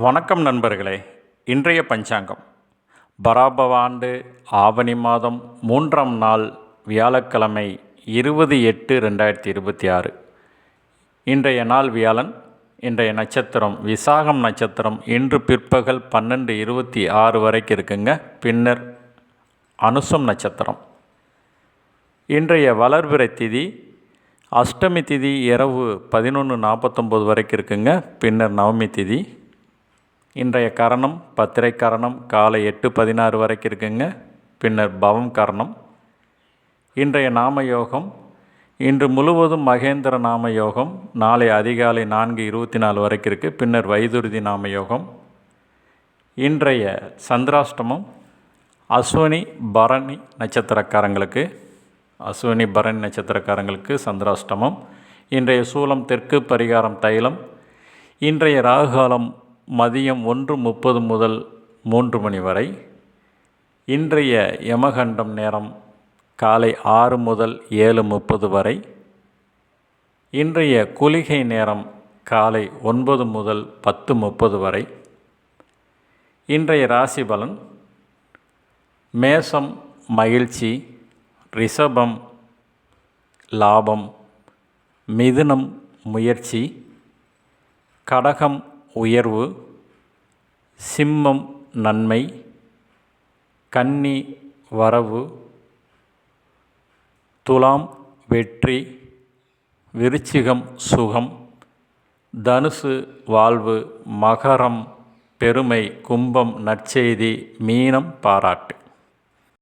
வணக்கம் நண்பர்களே. இன்றைய பஞ்சாங்கம் பராபவ ஆண்டு ஆவணி மாதம் 3ஆம் நாள் வியாழக்கிழமை 20/8/2026. இன்றைய நாள் வியாழன். இன்றைய நட்சத்திரம் விசாகம் நட்சத்திரம். இன்று பிற்பகல் 12:26 வரைக்கும் இருக்குங்க. பின்னர் அனுசம் நட்சத்திரம். இன்றைய வளர்பிறை திதி அஷ்டமி திதி இரவு 11:49 வரைக்கும் இருக்குங்க. பின்னர் நவமி திதி. இன்றைய கரணம் பத்திரை கரணம் காலை 8:16 வரைக்கும் இருக்குங்க. பின்னர் பவம் கரணம். இன்றைய நாம யோகம் இன்று முழுவதும் மகேந்திர நாம யோகம். நாளை அதிகாலை 4:24 வரைக்கும் இருக்குது. பின்னர் வைதுருதி நாம யோகம். இன்றைய சந்திராஷ்டமம் அஸ்வினி பரணி நட்சத்திரக்காரங்களுக்கு சந்திராஷ்டமம். இன்றைய சூலம் தெற்கு, பரிகாரம் தைலம். இன்றைய ராகுகாலம் மதியம் 1:30 முதல் 3 மணி வரை. இன்றைய யமகண்டம் நேரம் காலை 6 முதல் 7:30 வரை. இன்றைய குளிகை நேரம் காலை 9 முதல் 10:30 வரை. இன்றைய ராசி பலன்: மேசம் மகிழ்ச்சி, ரிஷபம் லாபம், மிதுனம் முயற்சி, கடகம் உயர்வு, சிம்மம் நன்மை, கன்னி வரவு, துலாம் வெற்றி, விருச்சிகம் சுகம், தனுசு வாழ்வு, மகரம் பெருமை, கும்பம் நற்செய்தி, மீனம் பாராட்டு.